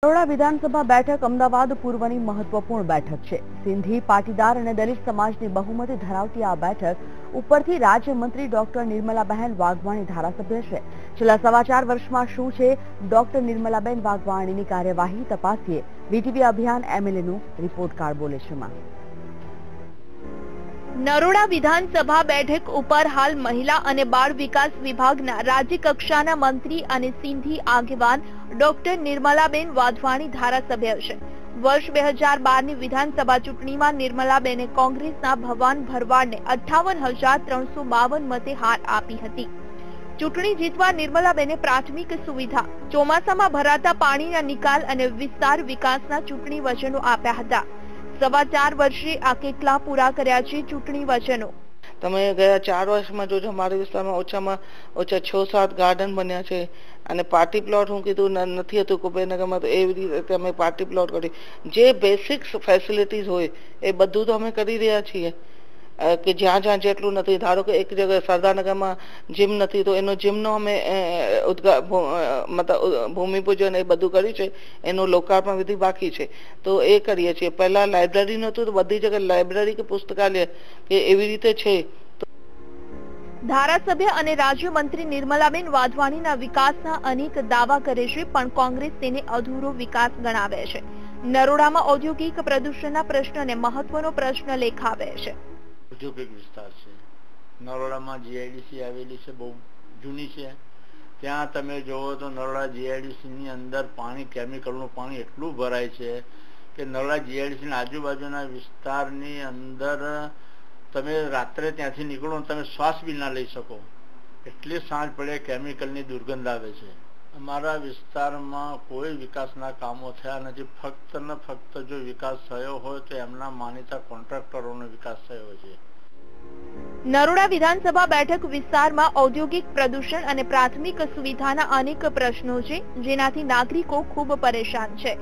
નરોડા વિધાનસભા બેઠક અમદાવાદ પૂર્વની મહત્વપૂર્ણ બેઠક છે। સિંધી પાટીદાર અને દલિત સમાજની બહુમતી ધરાવતી આ બેઠક ઉપરથી રાજ્યમંત્રી ડોક્ટર નિર્મલાબેન વાઘવાણી ધારાસભ્ય છે। છેલ્લા 4.5 વર્ષમાં શું છે ડોક્ટર નિર્મલાબેન વાઘવાણીની કાર્યવાહી તપાસીએ। વીટીવી અભિયાન એમએલએનું રિપોર્ટ કાર્ડ બોલે છે। નરોડા વિધાનસભા બેઠક ઉપર હાલ મહિલા અને બાળ વિકાસ વિભાગના રાજ્ય કક્ષાના મંત્રી અને સિંધી આગેવાન ડોક્ટર નિર્મલાબેન વાધવાણી ધારાસભ્ય છે। વર્ષ 2012ની વિધાનસભા ચૂંટણીમાં નિર્મલાબેને કોંગ્રેસના ભવાન ભરવાડને 58,352 મતે હાર આપી હતી। ચૂંટણી જીતવા નિર્મલાબેને પ્રાથમિક સુવિધા, ચોમાસામાં ભરાતા પાણીના નિકાલ અને વિસ્તાર વિકાસના ચૂંટણી વચનો આપ્યા હતા। 4.25 વર્ષે આ કેટલા પૂરા કર્યા છે ચૂંટણી વચનો? તમે ગયા 4 વર્ષમાં જોજો અમારા વિસ્તારમાં ઓછામાં ઓછા 6-7 ગાર્ડન બન્યા છે અને પાર્ટી પ્લોટ હું કીધું નથી હતું કુબેરનગરમાં, તો એવી રીતે અમે પાર્ટી પ્લોટ કરી જે બેસિક ફેસિલિટીઝ હોય એ બધું તો અમે કરી રહ્યા છીએ કે જ્યાં જ્યાં જેટલું નથી। ધારો કે એક જગ્યાએ સરદારનગરમાં જીમ નથી તો એનો જીમનો અમે મતલબ ભૂમિપૂજન એ બધું કર્યું છે, એનું લોકાર્પણ વિધિ બાકી છે તો એ કરીએ છીએ। પહેલા લાઇબ્રેરી નહોતું તો બધી જગ્યાએ લાઇબ્રેરી કે પુસ્તકાલય કે એવી રીતે છે। ધારાસભ્ય અને રાજ્યમંત્રી નિર્મલાબેન વાધવાણીના વિકાસના અનેક દાવા કરે છે પણ કોંગ્રેસ તેને અધૂરો વિકાસ ગણાવે છે। નરોડામાં ઔદ્યોગિક પ્રદૂષણના પ્રશ્નને મહત્વનો પ્રશ્ન લેખાવે છે। ઔદ્યોગિક વિસ્તાર છે, નરોડામાં જીઆઈડીસી આવેલી છે, બહુ જૂની છે। ત્યાં તમે જોવો તો નરોડા જીઆઈડીસીની અંદર પાણી, કેમિકલનું પાણી એટલું ભરાય છે કે નરોડા જીઆઈડીસીના આજુબાજુના વિસ્તારની અંદર તમે રાત્રે ત્યાંથી નીકળો તમે શ્વાસ બી ના લઈ શકો, એટલી સાંજ પડે કેમિકલની દુર્ગંધ આવે છે। અમારા વિસ્તારમાં કોઈ વિકાસના કામો થયા નથી। ફક્ત ને ફક્ત જો વિકાસ થયો હોય તો એમના માનીતા કોન્ટ્રાક્ટરોનો વિકાસ થયો છે। નરોડા વિધાનસભા બેઠક વિસ્તારમાં ઔદ્યોગિક પ્રદૂષણ અને પ્રાથમિક સુવિધાના અનેક પ્રશ્નો છે જેનાથી નાગરિકો ખૂબ પરેશાન છે।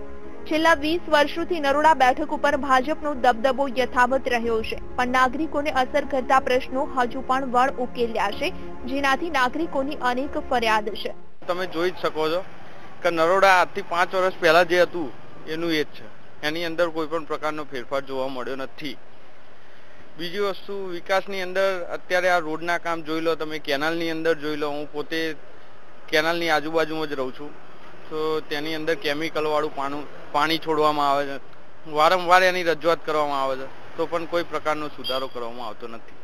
છેલ્લા 20 વર્ષોથી નરોડા બેઠક ઉપર ભાજપનો દબદબો યથાવત રહ્યો છે પણ નાગરિકોને અસર કરતા પ્રશ્નો હજુ પણ વણ ઉકેલ્યા છે જેનાથી નાગરિકોની અનેક ફરિયાદ છે। તમે જોઈ જ શકો છો કે નરોડા આજથી 5 વર્ષ પહેલા જે હતું એનું એ જ છે, એની અંદર કોઈ પણ પ્રકારનો ફેરફાર જોવા મળ્યો નથી। બીજી વસ્તુ વિકાસની અંદર અત્યારે આ રોડના કામ જોઈ લો, તમે કેનાલની અંદર જોઈ લો, હું પોતે કેનાલની આજુબાજુમાં જ રહું છું તો તેની અંદર કેમિકલ વાળું પાણી છોડવામાં આવે છે। વારંવાર એની રજૂઆત કરવામાં આવે છે તો પણ કોઈ પ્રકારનો સુધારો કરવામાં આવતો નથી।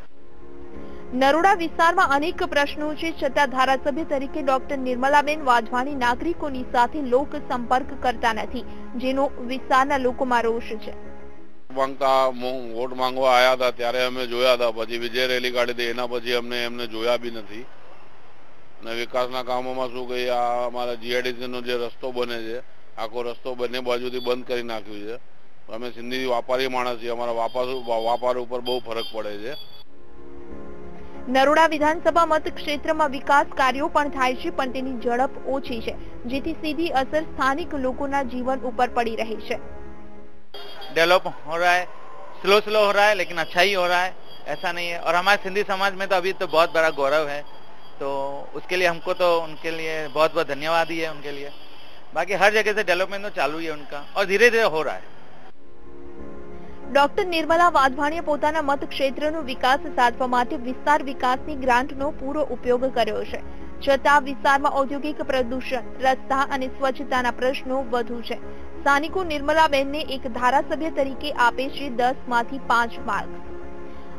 નરોડા વિસ્તારમાં અનેક પ્રશ્નો છે છતાં ધારાસભ્ય તરીકે ડોક્ટર નિર્મલાબેન વાધવાણી નાગરિકોની સાથે લોક સંપર્ક કરતા નથી જેનો વિસ્તારના લોકોમાં રોષ છે। વોટ માંગવા આવ્યા હતા ત્યારે અમે જોયા હતા, પછી વિજય રેલી કાઢી હતી એના પછી એમને જોયા બી નથી। અને વિકાસના કામોમાં શું કહી આ અમારા જીઆઈડીસીનો જે રસ્તો બને છે આખો રસ્તો બંને બાજુથી બંધ કરી નાખ્યું છે। અમે સિંધી વ્યાપારી માણસ છીએ, અમારા વ્યાપાર ઉપર બહુ ફરક પડે છે। નરોડા વિધાનસભા મતક્ષેત્રમાં વિકાસ કાર્યો પણ થાય છે પણ તેની ઝડપ ઓછી છે જેથી સીધી અસર સ્થાનિક લોકોના જીવન ઉપર પડી રહી છે। डेवलप हो रहा है, स्लो हो रहा है लेकिन अच्छा ही हो रहा है, ऐसा नहीं है। और हमारे सिंधी समाज में तो अभी तो बहुत बड़ा गौरव है, तो उसके लिए हमको तो उनके लिए बहुत बहुत धन्यवाद ही है उनके लिए। बाकी हर जगह से डेवलपमेंट तो चालू ही है उनका और धीरे धीरे हो रहा है। ડોક્ટર નિર્મલા વાધવાણીએ પોતાના મતક્ષેત્રનો વિકાસ સાધવા માટે વિસ્તાર વિકાસની ગ્રાન્ટનો પૂરો ઉપયોગ કર્યો છે છતાં વિસ્તારમાં ઔદ્યોગિક પ્રદૂષણ, રસ્તા અને સ્વચ્છતાના પ્રશ્નો વધુ છે। સ્થાનિકો નિર્મલાબેનને એક ધારાસભ્ય તરીકે આપે છે 10માંથી 5 માર્ક્સ।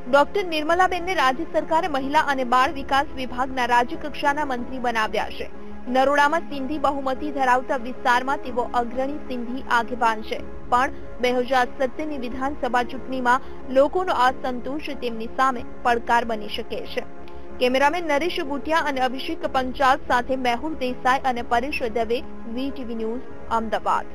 ડોક્ટર નિર્મલાબેનને રાજ્ય સરકારે મહિલા અને બાળ વિકાસ વિભાગના રાજ્ય કક્ષાના મંત્રી બનાવ્યા છે। નરોડામાં સિંધી બહુમતી ધરાવતા વિસ્તારમાં તેઓ અગ્રણી સિંધી આગેવાન છે પણ 2070ની વિધાનસભા ચૂંટણીમાં લોકોનો અસંતોષ તેમની સામે પડકાર બની શકે છે। કેમેરામેન નરેશ બુટિયા અને અભિષેક પંચાલ સાથે મેહુલ દેસાઈ અને પરેશ દવે, વીટીવી ન્યૂઝ, અમદાવાદ।